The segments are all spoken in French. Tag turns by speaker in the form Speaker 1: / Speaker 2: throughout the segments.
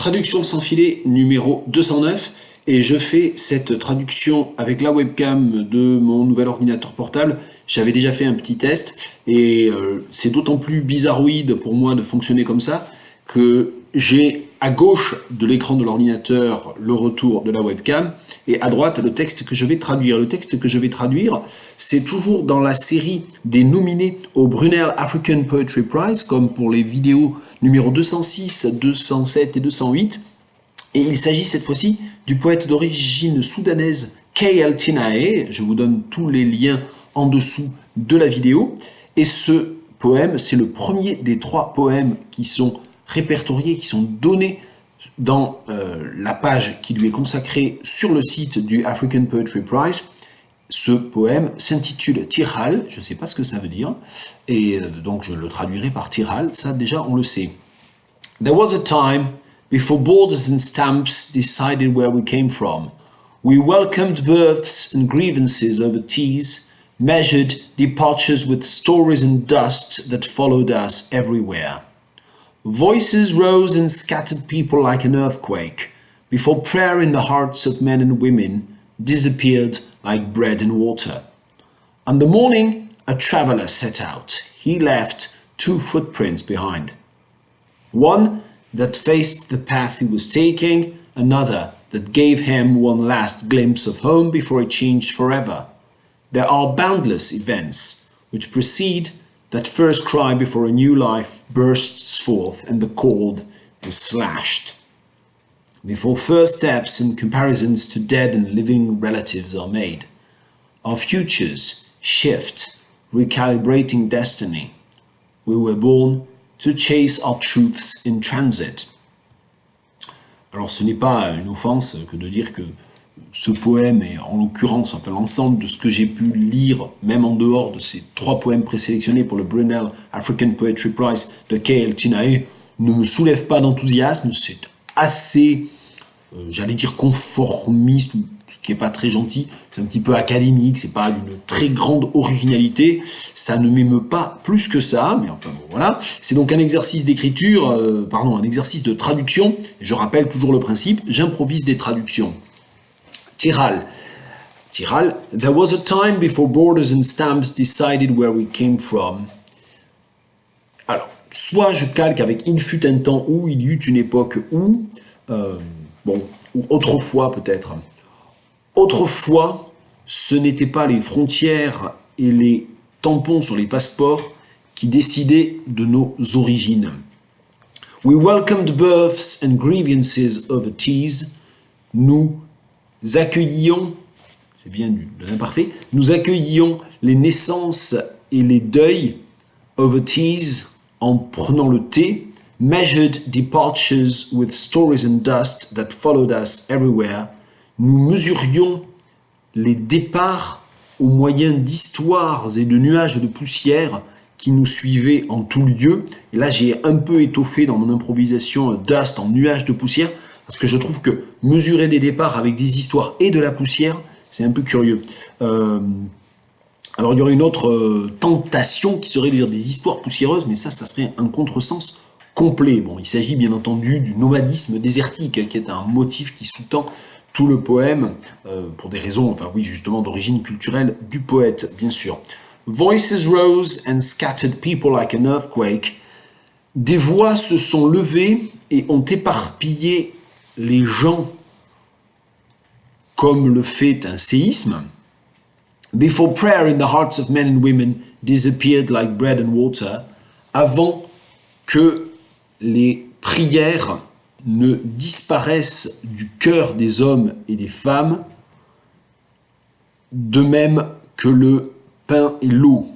Speaker 1: Traduction sans filet numéro 209 et je fais cette traduction avec la webcam de mon nouvel ordinateur portable. J'avais déjà fait un petit test et c'est d'autant plus bizarroïde pour moi de fonctionner comme ça que j'ai à gauche de l'écran de l'ordinateur le retour de la webcam et à droite le texte que je vais traduire. Le texte que je vais traduire, c'est toujours dans la série des nominés au Brunel African Poetry Prize, comme pour les vidéos numéro 206, 207 et 208. Et il s'agit cette fois-ci du poète d'origine soudanaise K.L. Tinae. Je vous donne tous les liens en dessous de la vidéo. Et ce poème, c'est le premier des 3 poèmes qui sont répertoriés, qui sont donnés dans la page qui lui est consacrée sur le site du African Poetry Prize. Ce poème s'intitule Tirhal, je ne sais pas ce que ça veut dire, et donc je le traduirai par Tirhal, ça déjà on le sait. There was a time before borders and stamps decided where we came from. We welcomed births and grievances over teas, measured departures with stories and dust that followed us everywhere. Voices rose and scattered people like an earthquake, before prayer in the hearts of men and women disappeared like bread and water. On the morning, a traveller set out. He left 2 footprints behind. One that faced the path he was taking, another that gave him one last glimpse of home before it changed forever. There are boundless events which precede that first cry before a new life bursts forth and the cord is slashed. Before first steps and comparisons to dead and living relatives are made. Our futures shift, recalibrating destiny. We were born to chase our truths in transit. Alors ce n'est pas une offense que de dire que ce poème est en l'occurrence, enfin l'ensemble de ce que j'ai pu lire, même en dehors de ces 3 poèmes présélectionnés pour le Brunel African Poetry Prize de K.L. Tinae, ne me soulève pas d'enthousiasme. C'est assez, j'allais dire conformiste, ce qui n'est pas très gentil, c'est un petit peu académique, c'est pas d'une très grande originalité, ça ne m'émeut pas plus que ça, mais enfin bon voilà. C'est donc un exercice d'écriture, un exercice de traduction, je rappelle toujours le principe, j'improvise des traductions. Tirhal. Tirhal. There was a time before borders and stamps decided where we came from. Alors, soit je calque avec il fut un temps où, il y eut une époque où, ou autrefois peut-être. Autrefois, ce n'étaient pas les frontières et les tampons sur les passeports qui décidaient de nos origines. We welcomed births and grievances over teas. Nous accueillions, c'est bien de l'imparfait, nous accueillions les naissances et les deuils over teas en prenant le thé, measured departures with stories and dust that followed us everywhere. Nous mesurions les départs au moyen d'histoires et de nuages de poussière qui nous suivaient en tout lieu. Et là, j'ai un peu étoffé dans mon improvisation dust en nuages de poussière, parce que je trouve que mesurer des départs avec des histoires et de la poussière, c'est un peu curieux. Alors il y aurait une autre tentation qui serait de dire des histoires poussiéreuses, mais ça serait un contresens complet. Bon, il s'agit bien entendu du nomadisme désertique, qui est un motif qui sous-tend tout le poème, pour des raisons, enfin oui, justement d'origine culturelle du poète, bien sûr. Voices rose and scattered people like an earthquake. Des voix se sont levées et ont éparpillé les gens comme le fait un séisme. Before prayer in the hearts of men and women disappeared like bread and water. Avant que les prières ne disparaissent du cœur des hommes et des femmes, de même que le pain et l'eau.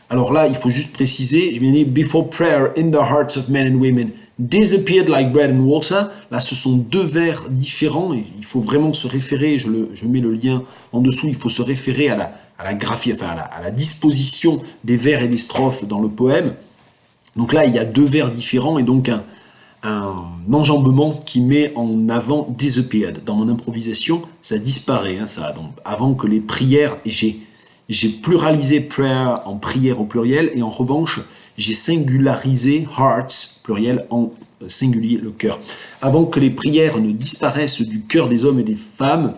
Speaker 1: Alors là, il faut juste préciser, je viens de dire « Before prayer in the hearts of men and women disappeared like bread and water ». Là, ce sont 2 vers différents et il faut vraiment se référer, je mets le lien en dessous, il faut se référer à la graphie, enfin à la disposition des vers et des strophes dans le poème. Donc là, il y a 2 vers différents et donc un enjambement qui met en avant « disappeared ». Dans mon improvisation, ça disparaît, hein, ça, donc, avant que les prières, j'ai pluralisé prayer en prière au pluriel et en revanche, j'ai singularisé hearts pluriel en singulier le cœur. Avant que les prières ne disparaissent du cœur des hommes et des femmes,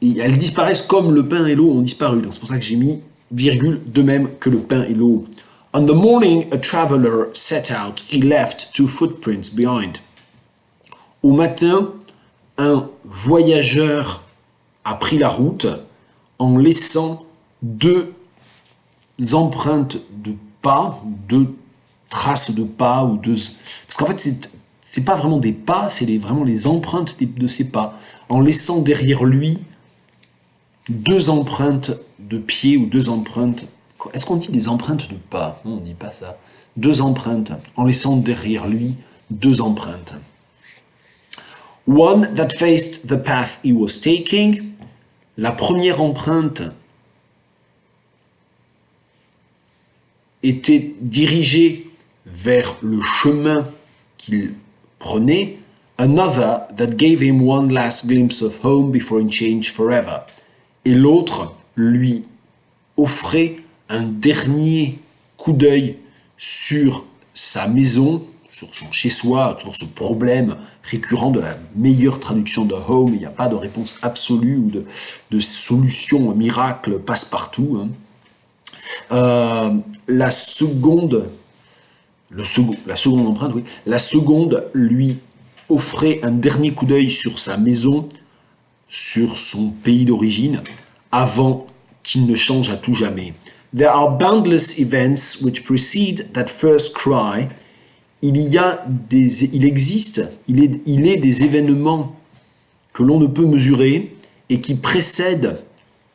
Speaker 1: elles disparaissent comme le pain et l'eau ont disparu. C'est pour ça que j'ai mis virgule, de même que le pain et l'eau. On the morning a traveler set out, he left 2 footprints behind. Au matin, un voyageur a pris la route en laissant 2 empreintes de pas, 2 traces de pas ou 2... Parce qu'en fait, c'est pas vraiment des pas, c'est vraiment les empreintes de ces pas. En laissant derrière lui 2 empreintes de pied ou 2 empreintes... Est-ce qu'on dit des empreintes de pas? Non, on ne dit pas ça. 2 empreintes. En laissant derrière lui 2 empreintes. One that faced the path he was taking. La première empreinte était dirigée vers le chemin qu'il prenait. Another that gave him one last glimpse of home before he changed forever. Et l'autre lui offrait un dernier coup d'œil sur sa maison, sur son chez-soi, sur ce problème récurrent de la meilleure traduction de home. Il n'y a pas de réponse absolue ou de solution miracle passe-partout. La seconde empreinte, oui, la seconde lui offrait un dernier coup d'œil sur sa maison, sur son pays d'origine, avant qu'il ne change à tout jamais. There are boundless events which precede that first cry. Il est des événements que l'on ne peut mesurer et qui précèdent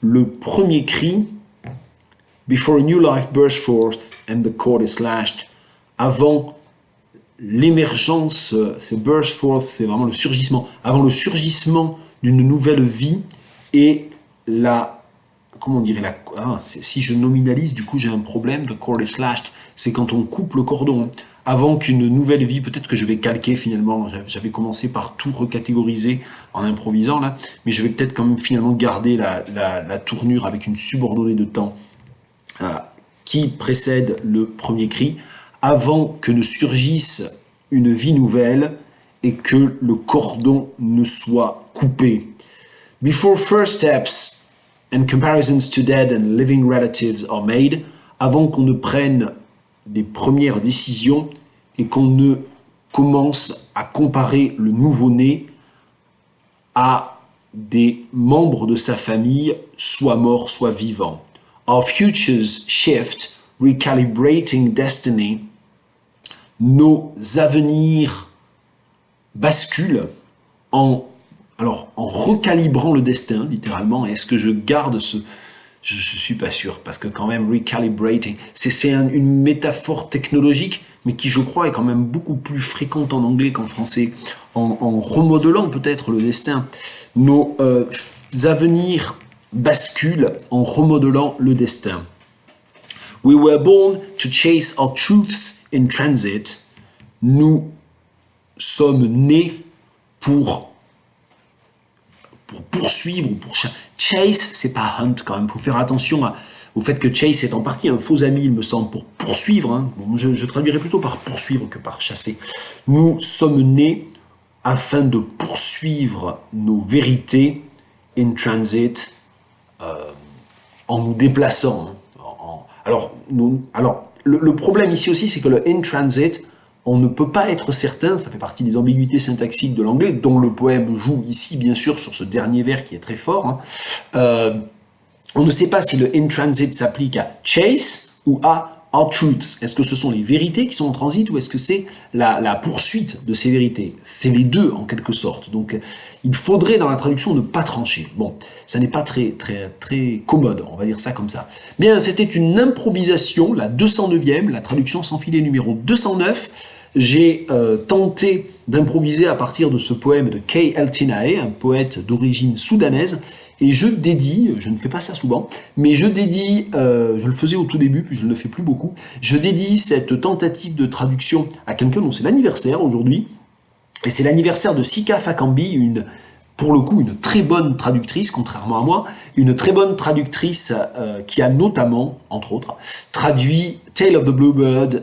Speaker 1: le premier cri. Before a new life bursts forth and the cord is slashed. Avant l'émergence, c'est burst forth, c'est vraiment le surgissement. Avant le surgissement d'une nouvelle vie et comment on dirait, si je nominalise, du coup j'ai un problème, the cord is slashed, c'est quand on coupe le cordon. Avant qu'une nouvelle vie, peut-être que je vais calquer finalement, j'avais commencé par tout recatégoriser en improvisant là, mais je vais peut-être quand même finalement garder la tournure avec une subordonnée de temps qui précède le premier cri, avant que ne surgisse une vie nouvelle et que le cordon ne soit coupé. Before first steps and comparisons to dead and living relatives are made, avant qu'on ne prenne des premières décisions et qu'on ne commence à comparer le nouveau-né à des membres de sa famille, soit morts, soit vivants. Our futures shift, recalibrating destiny. Nos avenirs basculent en recalibrant le destin, littéralement. Est-ce que je garde ce... Je ne suis pas sûr, parce que quand même, recalibrating, c'est une métaphore technologique, mais qui, je crois, est quand même beaucoup plus fréquente en anglais qu'en français, en remodelant peut-être le destin. Nos avenirs basculent en remodelant le destin. We were born to chase our truths in transit. Nous sommes nés pour poursuivre, chase, c'est pas hunt quand même, il faut faire attention au fait que chase est en partie un faux ami, il me semble, pour poursuivre, hein. Bon, je traduirais plutôt par poursuivre que par chasser. Nous sommes nés afin de poursuivre nos vérités in transit, en nous déplaçant. Alors, le problème ici aussi, c'est que le in transit, on ne peut pas être certain, ça fait partie des ambiguïtés syntaxiques de l'anglais, dont le poème joue ici, bien sûr, sur ce dernier vers qui est très fort. Hein. On ne sait pas si le in transit s'applique à chase ou à our truths. Est-ce que ce sont les vérités qui sont en transit ou est-ce que c'est la poursuite de ces vérités? C'est les deux, en quelque sorte. Donc, il faudrait, dans la traduction, ne pas trancher. Bon, ça n'est pas très commode, on va dire ça comme ça. Bien, c'était une improvisation, la 209e, la traduction sans filet numéro 209. J'ai tenté d'improviser à partir de ce poème de Kay Eltinae, un poète d'origine soudanaise, et je dédie, je ne fais pas ça souvent, mais je dédie, je le faisais au tout début, puis je ne le fais plus beaucoup, je dédie cette tentative de traduction à quelqu'un dont c'est l'anniversaire aujourd'hui, et c'est l'anniversaire de Sika Fakambi, une pour le coup une très bonne traductrice, contrairement à moi, une très bonne traductrice qui a notamment, entre autres, traduit Tale of the Bluebird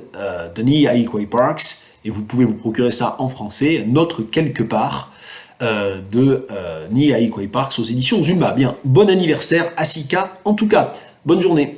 Speaker 1: de Lee Ikwei Parks, et vous pouvez vous procurer ça en français, Notre quelque part, de Lee Ikwei Parks aux éditions Zuma. Bien, bon anniversaire Asika en tout cas, bonne journée.